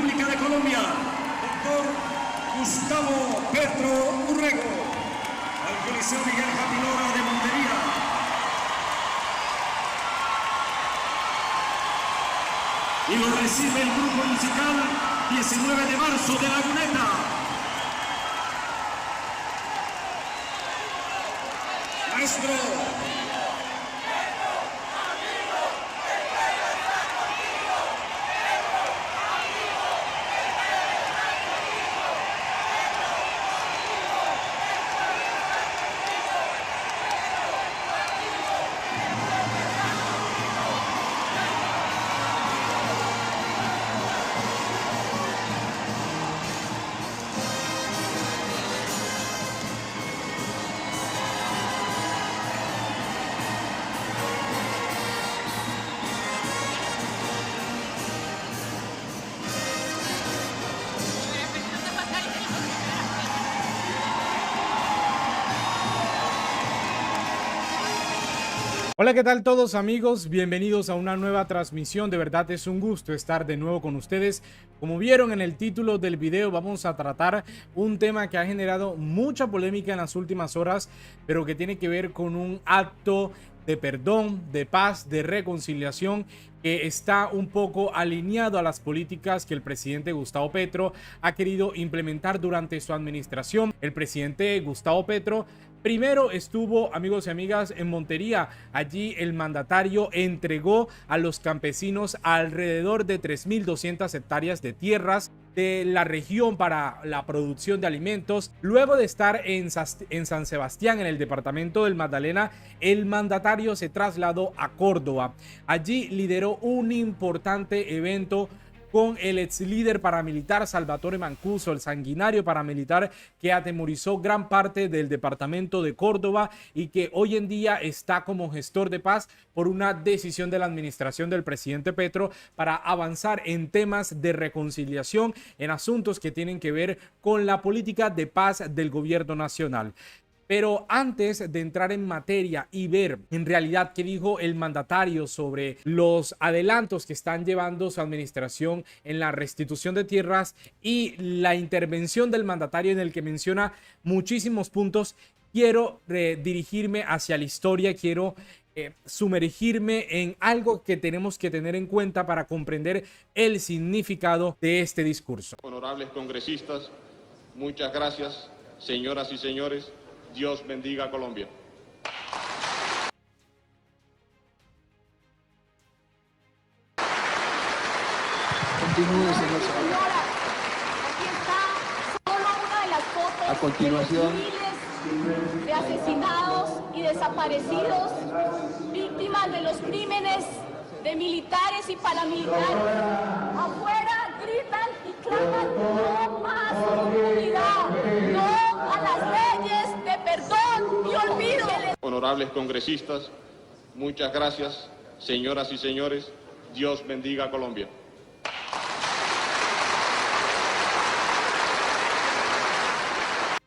República de Colombia, doctor Gustavo Petro Urrego, al Coliseo Miguel Japilora de Montería. Y lo recibe el grupo musical 19 de marzo de Laguneta. Maestro. Hola, ¿qué tal todos amigos? Bienvenidos a una nueva transmisión. De verdad es un gusto estar de nuevo con ustedes. Como vieron en el título del video, vamos a tratar un tema que ha generado mucha polémica en las últimas horas, pero que tiene que ver con un acto de perdón, de paz, de reconciliación, que está un poco alineado a las políticas que el presidente Gustavo Petro ha querido implementar durante su administración. El presidente Gustavo Petro primero estuvo, amigos y amigas, en Montería. Allí el mandatario entregó a los campesinos alrededor de 3.200 hectáreas de tierras de la región para la producción de alimentos. Luego de estar en San Sebastián, en el departamento del Magdalena, el mandatario se trasladó a Córdoba. Allí lideró un importante evento con el ex líder paramilitar Salvatore Mancuso, el sanguinario paramilitar que atemorizó gran parte del departamento de Córdoba y que hoy en día está como gestor de paz por una decisión de la administración del presidente Petro para avanzar en temas de reconciliación, en asuntos que tienen que ver con la política de paz del gobierno nacional. Pero antes de entrar en materia y ver en realidad qué dijo el mandatario sobre los adelantos que están llevando su administración en la restitución de tierras y la intervención del mandatario en el que menciona muchísimos puntos, quiero dirigirme hacia la historia, quiero sumergirme en algo que tenemos que tener en cuenta para comprender el significado de este discurso. Honorables congresistas, muchas gracias, señoras y señores. Dios bendiga a Colombia. Continúe, señor senador. Aquí está solo una de las fotos A continuación, de miles de asesinados y desaparecidos, víctimas de los crímenes de militares y paramilitares. Afuera gritan y claman: no más impunidad, no a las leyes de perdón y olvido. Honorables congresistas, muchas gracias, señoras y señores. Dios bendiga a Colombia.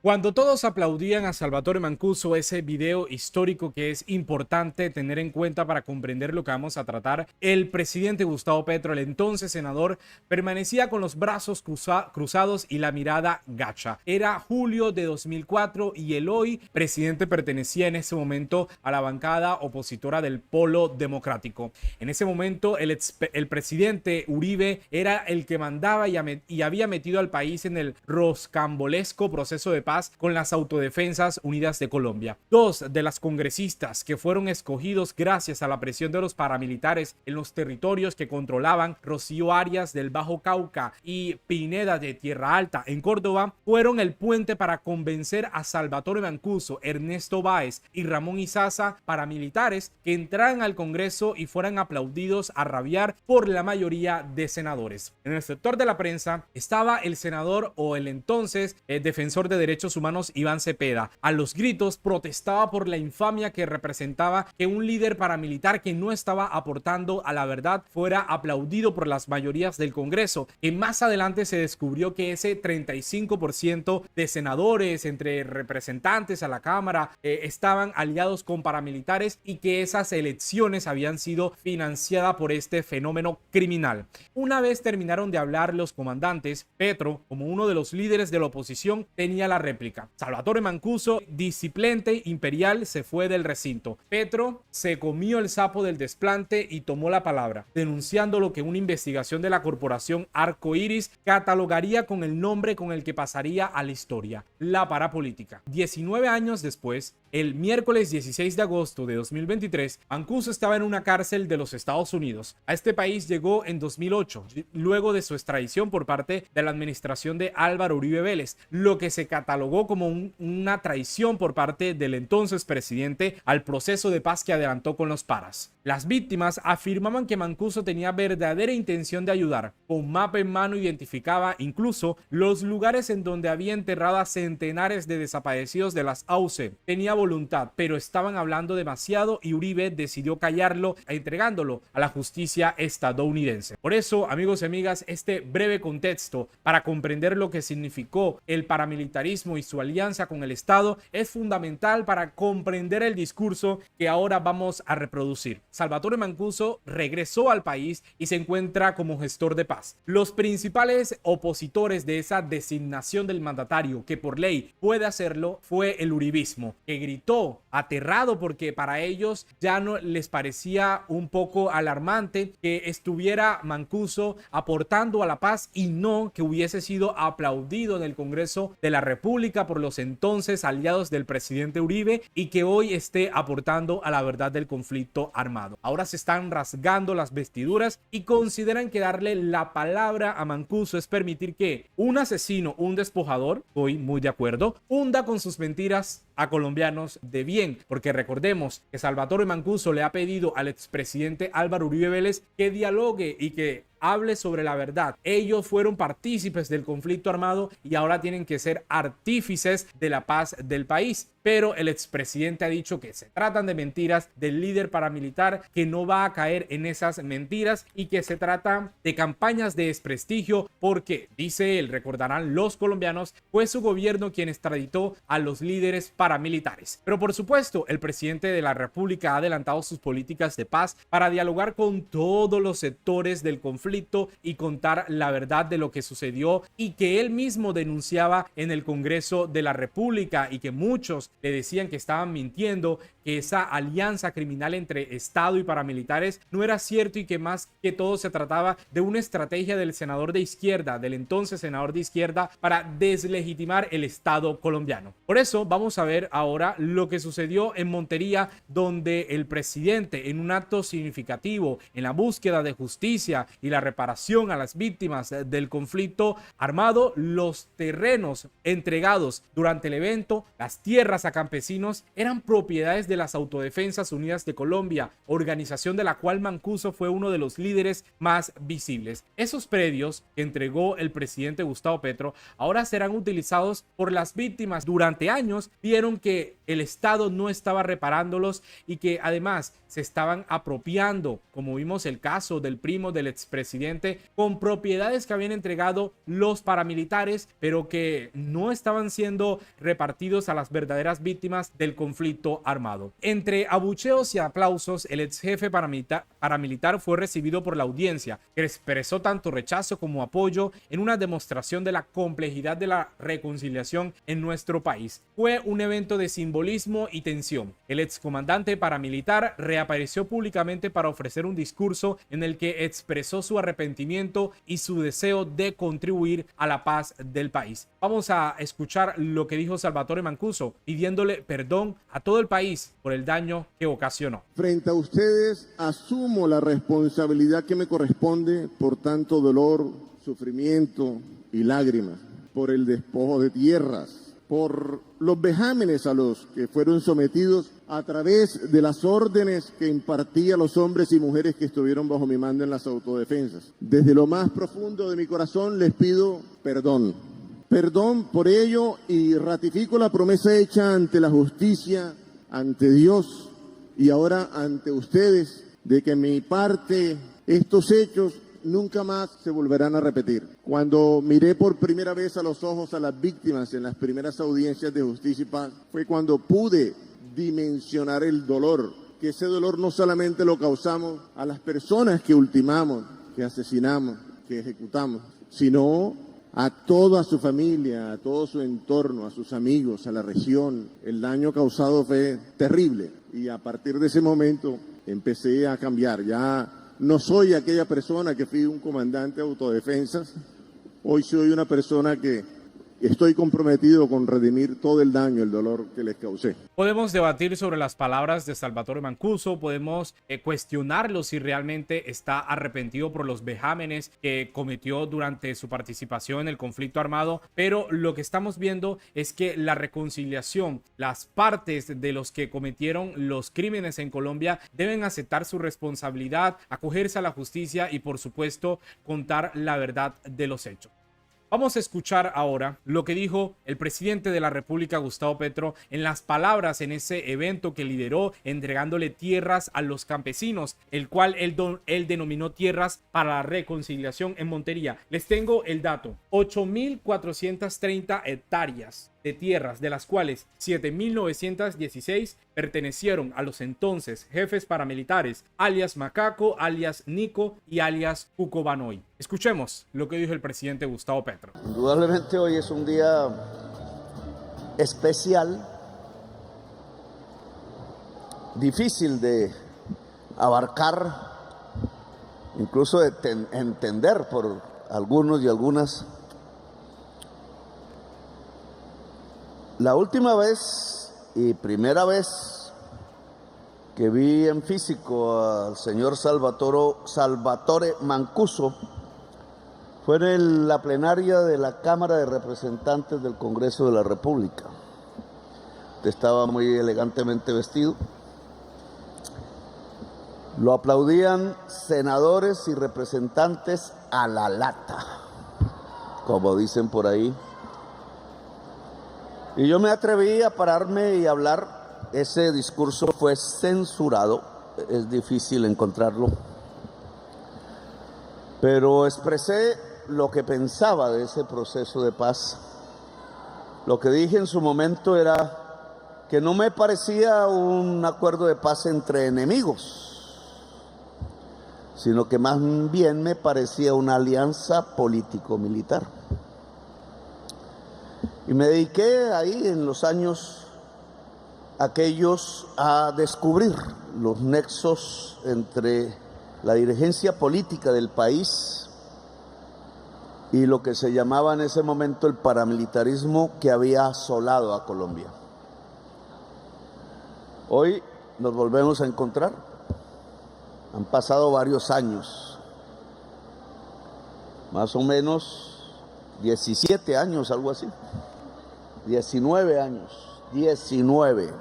Cuando todos aplaudían a Salvatore Mancuso, ese video histórico que es importante tener en cuenta para comprender lo que vamos a tratar, el presidente Gustavo Petro, el entonces senador, permanecía con los brazos cruzados y la mirada gacha. Era julio de 2004 y el hoy presidente pertenecía en ese momento a la bancada opositora del Polo Democrático. En ese momento el presidente Uribe era el que mandaba y había metido al país en el roscambolesco proceso de paz con las Autodefensas Unidas de Colombia. Dos de las congresistas que fueron escogidos gracias a la presión de los paramilitares en los territorios que controlaban, Rocío Arias del Bajo Cauca y Pineda de Tierra Alta en Córdoba, fueron el puente para convencer a Salvatore Mancuso, Ernesto Báez y Ramón Izaza, paramilitares, que entraran al Congreso y fueran aplaudidos a rabiar por la mayoría de senadores. En el sector de la prensa estaba el senador o el entonces defensor de derechos Derechos Humanos Iván Cepeda. A los gritos protestaba por la infamia que representaba que un líder paramilitar que no estaba aportando a la verdad fuera aplaudido por las mayorías del Congreso. Y más adelante se descubrió que ese 35% de senadores, entre representantes a la Cámara, estaban aliados con paramilitares y que esas elecciones habían sido financiadas por este fenómeno criminal. Una vez terminaron de hablar los comandantes, Petro, como uno de los líderes de la oposición, tenía la réplica. Salvatore Mancuso, disciplente imperial, se fue del recinto. Petro se comió el sapo del desplante y tomó la palabra, denunciando lo que una investigación de la corporación Arco Iris catalogaría con el nombre con el que pasaría a la historia: la parapolítica. 19 años después, el miércoles 16 de agosto de 2023, Mancuso estaba en una cárcel de los Estados Unidos. A este país llegó en 2008, luego de su extradición por parte de la administración de Álvaro Uribe Vélez, lo que se catalogó como una traición por parte del entonces presidente al proceso de paz que adelantó con los paras. Las víctimas afirmaban que Mancuso tenía verdadera intención de ayudar. Con mapa en mano identificaba incluso los lugares en donde había enterrado a centenares de desaparecidos de las AUCE. Tenía voluntad, pero estaban hablando demasiado y Uribe decidió callarlo, entregándolo a la justicia estadounidense. Por eso, amigos y amigas, este breve contexto para comprender lo que significó el paramilitarismo y su alianza con el Estado es fundamental para comprender el discurso que ahora vamos a reproducir. Salvatore Mancuso regresó al país y se encuentra como gestor de paz. Los principales opositores de esa designación del mandatario, que por ley puede hacerlo, fue el uribismo, que gritó aterrado porque para ellos ya no les parecía un poco alarmante que estuviera Mancuso aportando a la paz y no que hubiese sido aplaudido en el Congreso de la República por los entonces aliados del presidente Uribe y que hoy esté aportando a la verdad del conflicto armado. Ahora se están rasgando las vestiduras y consideran que darle la palabra a Mancuso es permitir que un asesino, un despojador, estoy muy de acuerdo, hunda con sus mentiras a colombianos de bien, porque recordemos que Salvatore Mancuso le ha pedido al expresidente Álvaro Uribe Vélez que dialogue y que hable sobre la verdad. Ellos fueron partícipes del conflicto armado y ahora tienen que ser artífices de la paz del país. Pero el expresidente ha dicho que se tratan de mentiras del líder paramilitar, que no va a caer en esas mentiras y que se trata de campañas de desprestigio porque, dice él, recordarán los colombianos, fue su gobierno quien extraditó a los líderes paramilitares. Pero por supuesto, el presidente de la República ha adelantado sus políticas de paz para dialogar con todos los sectores del conflicto y contar la verdad de lo que sucedió y que él mismo denunciaba en el Congreso de la República y que muchos le decían que estaban mintiendo, que esa alianza criminal entre Estado y paramilitares no era cierto y que más que todo se trataba de una estrategia del senador de izquierda, del entonces senador de izquierda, para deslegitimar el Estado colombiano. Por eso vamos a ver ahora lo que sucedió en Montería, donde el presidente, en un acto significativo en la búsqueda de justicia y la reparación a las víctimas del conflicto armado, los terrenos entregados durante el evento, las tierras a campesinos, eran propiedades de las Autodefensas Unidas de Colombia, organización de la cual Mancuso fue uno de los líderes más visibles. Esos predios que entregó el presidente Gustavo Petro ahora serán utilizados por las víctimas. Durante años vieron que el Estado no estaba reparándolos y que además se estaban apropiando, como vimos el caso del primo del expresidente, con propiedades que habían entregado los paramilitares, pero que no estaban siendo repartidos a las verdaderas víctimas del conflicto armado. Entre abucheos y aplausos, el ex jefe paramilitar fue recibido por la audiencia, que expresó tanto rechazo como apoyo en una demostración de la complejidad de la reconciliación en nuestro país. Fue un evento de simbolismo y tensión. El excomandante paramilitar reapareció públicamente para ofrecer un discurso en el que expresó su arrepentimiento y su deseo de contribuir a la paz del país. Vamos a escuchar lo que dijo Salvatore Mancuso, pidiéndole perdón a todo el país por el daño que ocasionó. Frente a ustedes asumo la responsabilidad que me corresponde por tanto dolor, sufrimiento y lágrimas, por el despojo de tierras, por los vejámenes a los que fueron sometidos a través de las órdenes que impartía a los hombres y mujeres que estuvieron bajo mi mando en las autodefensas. Desde lo más profundo de mi corazón les pido perdón. perdón por ello y ratifico la promesa hecha ante la justicia, ante Dios y ahora ante ustedes, de que en mi parte estos hechos nunca más se volverán a repetir. Cuando miré por primera vez a los ojos a las víctimas en las primeras audiencias de Justicia y Paz, fue cuando pude dimensionar el dolor, que ese dolor no solamente lo causamos a las personas que ultimamos, que asesinamos, que ejecutamos, sino a toda su familia, a todo su entorno, a sus amigos, a la región. El daño causado fue terrible y a partir de ese momento empecé a cambiar. Ya no soy aquella persona que fui un comandante de autodefensas, hoy soy una persona que estoy comprometido con redimir todo el daño, el dolor que les causé. Podemos debatir sobre las palabras de Salvatore Mancuso, podemos cuestionarlo si realmente está arrepentido por los vejámenes que cometió durante su participación en el conflicto armado, pero lo que estamos viendo es que la reconciliación, las partes de los que cometieron los crímenes en Colombia deben aceptar su responsabilidad, acogerse a la justicia y por supuesto contar la verdad de los hechos. Vamos a escuchar ahora lo que dijo el presidente de la República, Gustavo Petro, en las palabras en ese evento que lideró entregándole tierras a los campesinos, el cual él denominó tierras para la reconciliación en Montería. Les tengo el dato: 8.430 hectáreas de tierras, de las cuales 7.916 pertenecieron a los entonces jefes paramilitares, alias Macaco, alias Nico y alias Cucobanoy. Escuchemos lo que dijo el presidente Gustavo Petro. Indudablemente hoy es un día especial, difícil de abarcar, incluso de entender por algunos y algunas. La última vez y primera vez que vi en físico al señor Salvatore Mancuso fue en la plenaria de la Cámara de Representantes del Congreso de la República. Estaba muy elegantemente vestido. Lo aplaudían senadores y representantes a la lata, como dicen por ahí. Y yo me atreví a pararme y hablar. Ese discurso fue censurado, es difícil encontrarlo, pero expresé lo que pensaba de ese proceso de paz. Lo que dije en su momento era que no me parecía un acuerdo de paz entre enemigos, sino que más bien me parecía una alianza político-militar. Y me dediqué ahí en los años aquellos a descubrir los nexos entre la dirigencia política del país y lo que se llamaba en ese momento el paramilitarismo que había asolado a Colombia. Hoy nos volvemos a encontrar. Han pasado varios años, más o menos 17 años, algo así. 19 años, 19.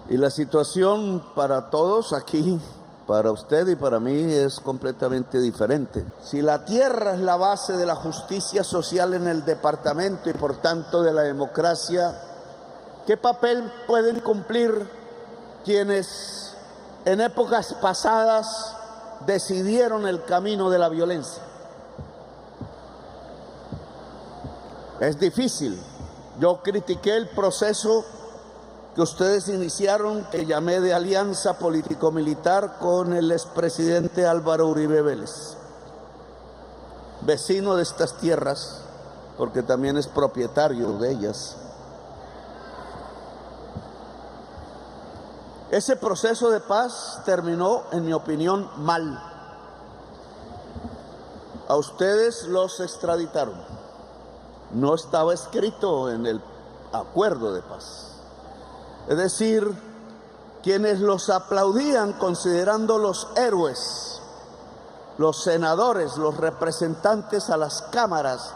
Y la situación para todos aquí, para usted y para mí, es completamente diferente. Si la tierra es la base de la justicia social en el departamento y por tanto de la democracia, ¿qué papel pueden cumplir quienes en épocas pasadas decidieron el camino de la violencia? Es difícil. Yo critiqué el proceso que ustedes iniciaron, que llamé de alianza político-militar con el expresidente Álvaro Uribe Vélez, vecino de estas tierras, porque también es propietario de ellas. Ese proceso de paz terminó, en mi opinión, mal. A ustedes los extraditaron. No estaba escrito en el acuerdo de paz. Es decir, quienes los aplaudían considerándolos héroes, los senadores, los representantes a las cámaras,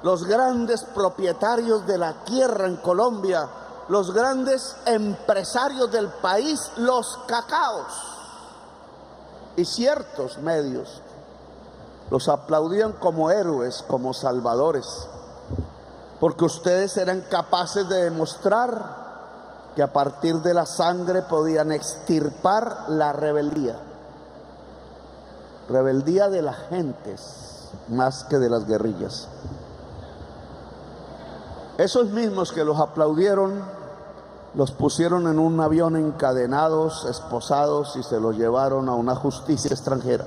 los grandes propietarios de la tierra en Colombia, los grandes empresarios del país, los cacaos y ciertos medios los aplaudían como héroes, como salvadores, porque ustedes eran capaces de demostrar que a partir de la sangre podían extirpar la rebeldía de las gentes más que de las guerrillas. Esos mismos que los aplaudieron, los pusieron en un avión encadenados, esposados, y se los llevaron a una justicia extranjera.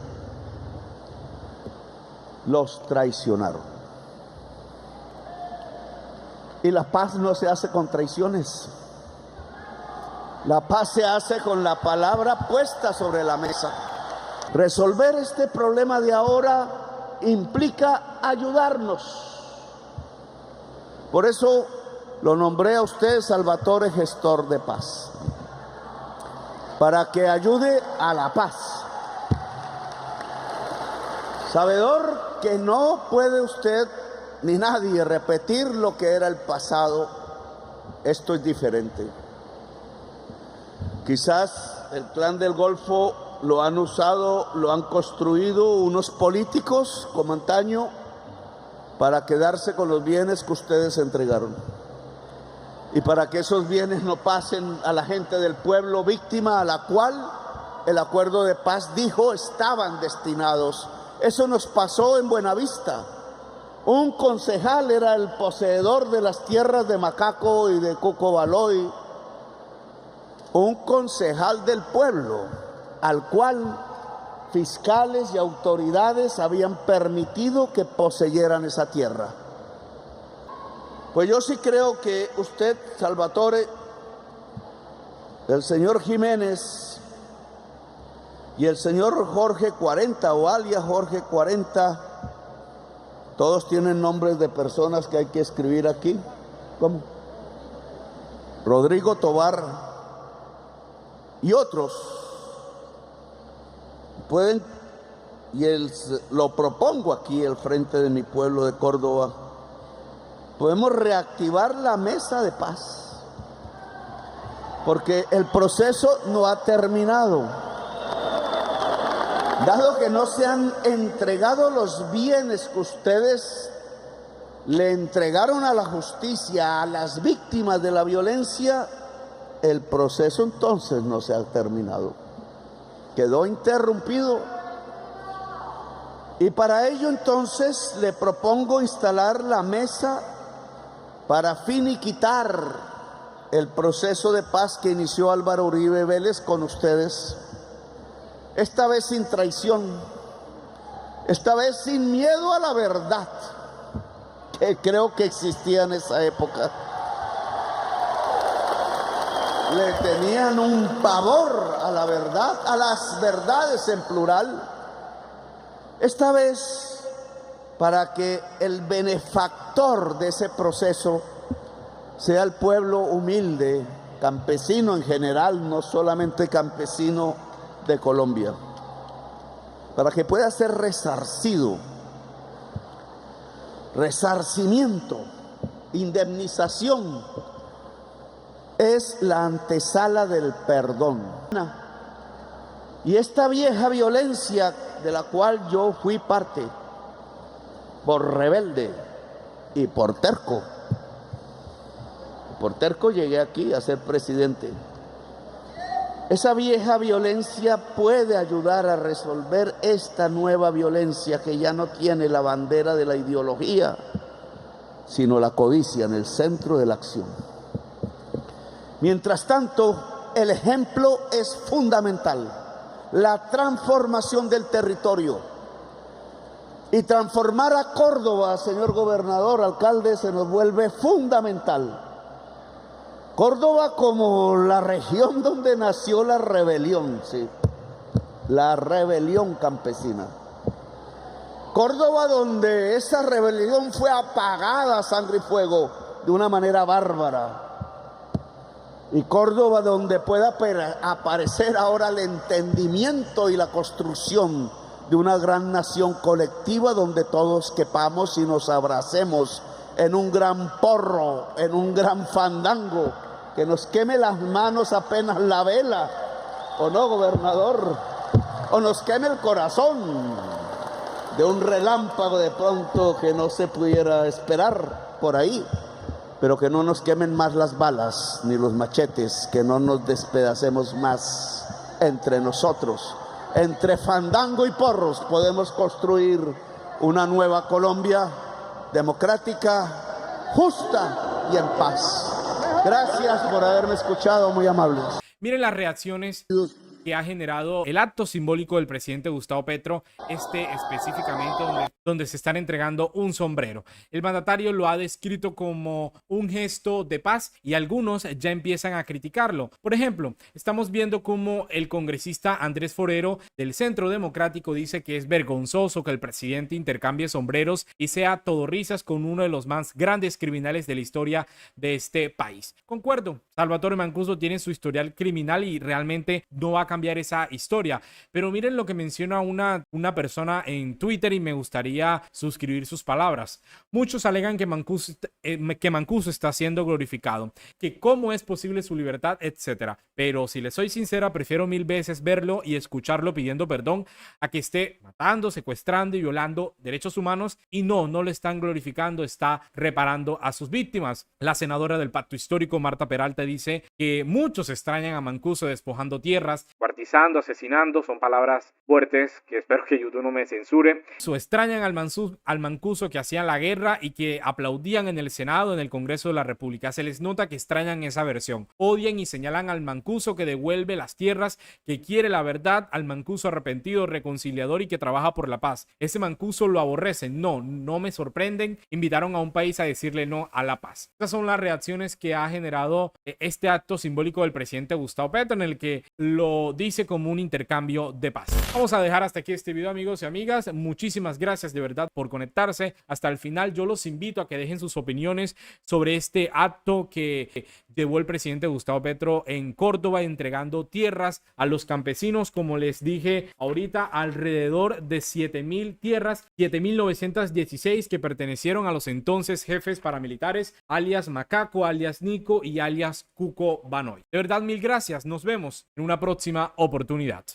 Los traicionaron. Y la paz no se hace con traiciones. La paz se hace con la palabra puesta sobre la mesa. Resolver este problema de ahora implica ayudarnos. Por eso lo nombré a usted Salvatore Gestor de Paz, para que ayude a la paz. Sabedor que no puede usted ni nadie repetir lo que era el pasado, esto es diferente. Quizás el Clan del Golfo lo han usado, lo han construido unos políticos como antaño para quedarse con los bienes que ustedes entregaron. Y para que esos bienes no pasen a la gente del pueblo víctima a la cual el acuerdo de paz dijo estaban destinados. Eso nos pasó en Buenavista. Un concejal era el poseedor de las tierras de Macaco y de Cucobaloy. Un concejal del pueblo al cual fiscales y autoridades habían permitido que poseyeran esa tierra. Pues yo sí creo que usted, Salvatore, el señor Jiménez y el señor Jorge 40 o alias Jorge 40, todos tienen nombres de personas que hay que escribir aquí. ¿Cómo? Rodrigo Tobar y otros pueden, y lo propongo aquí al frente de mi pueblo de Córdoba, podemos reactivar la mesa de paz, porque el proceso no ha terminado. Dado que no se han entregado los bienes que ustedes le entregaron a la justicia, a las víctimas de la violencia, el proceso entonces no se ha terminado. Quedó interrumpido. Y para ello entonces le propongo instalar la mesa para finiquitar el proceso de paz que inició Álvaro Uribe Vélez con ustedes. Esta vez sin traición, esta vez sin miedo a la verdad, que creo que existía en esa época. Le tenían un pavor a la verdad, a las verdades en plural. Esta vez, para que el benefactor de ese proceso sea el pueblo humilde, campesino en general, no solamente campesino de Colombia, para que pueda ser resarcido, resarcimiento, indemnización, es la antesala del perdón. Y esta vieja violencia de la cual yo fui parte, por rebelde y por terco llegué aquí a ser presidente. Esa vieja violencia puede ayudar a resolver esta nueva violencia que ya no tiene la bandera de la ideología, sino la codicia en el centro de la acción. Mientras tanto, el ejemplo es fundamental. La transformación del territorio. Y transformar a Córdoba, señor gobernador, alcalde, se nos vuelve fundamental. Córdoba como la región donde nació la rebelión, sí, la rebelión campesina. Córdoba donde esa rebelión fue apagada a sangre y fuego de una manera bárbara. Y Córdoba donde pueda aparecer ahora el entendimiento y la construcción de una gran nación colectiva donde todos quepamos y nos abracemos en un gran porro, en un gran fandango, que nos queme las manos apenas la vela, ¿o no, gobernador? O nos queme el corazón, de un relámpago de pronto que no se pudiera esperar por ahí, pero que no nos quemen más las balas ni los machetes, que no nos despedacemos más entre nosotros. Entre fandango y porros podemos construir una nueva Colombia democrática, justa y en paz. Gracias por haberme escuchado, muy amables. Miren las reacciones que ha generado el acto simbólico del presidente Gustavo Petro, específicamente donde se están entregando un sombrero. El mandatario lo ha descrito como un gesto de paz y algunos ya empiezan a criticarlo. Por ejemplo, estamos viendo cómo el congresista Andrés Forero del Centro Democrático dice que es vergonzoso que el presidente intercambie sombreros y sea todo risas con uno de los más grandes criminales de la historia de este país. Concuerdo, Salvatore Mancuso tiene su historial criminal y realmente no va a cambiar esa historia, pero miren lo que menciona una persona en Twitter y me gustaría suscribir sus palabras. Muchos alegan que Mancuso está siendo glorificado, que cómo es posible su libertad, etcétera. Pero si les soy sincera, prefiero 1000 veces verlo y escucharlo pidiendo perdón a que esté matando, secuestrando y violando derechos humanos, y no lo están glorificando, está reparando a sus víctimas. La senadora del Pacto Histórico, Marta Peralta, dice que muchos extrañan a Mancuso despojando tierras, cuartizando, asesinando, son palabras fuertes que espero que YouTube no me censure. Extrañan al Mancuso que hacían la guerra y que aplaudían en el Senado, en el Congreso de la República. Se les nota que extrañan esa versión. Odian y señalan al Mancuso que devuelve las tierras, que quiere la verdad, al Mancuso arrepentido, reconciliador y que trabaja por la paz. Ese Mancuso lo aborrecen. No me sorprenden. Invitaron a un país a decirle no a la paz. Estas son las reacciones que ha generado este acto simbólico del presidente Gustavo Petro, en el que lo dice como un intercambio de paz. Vamos a dejar hasta aquí este video, amigos y amigas. Muchísimas gracias de verdad por conectarse hasta el final. Yo los invito a que dejen sus opiniones sobre este acto que llevó el presidente Gustavo Petro en Córdoba, entregando tierras a los campesinos. Como les dije ahorita, alrededor de 7.000 tierras, 7.916 que pertenecieron a los entonces jefes paramilitares, alias Macaco, alias Nico y alias Cuco Banoy. De verdad, 1000 gracias. Nos vemos en una próxima oportunidad.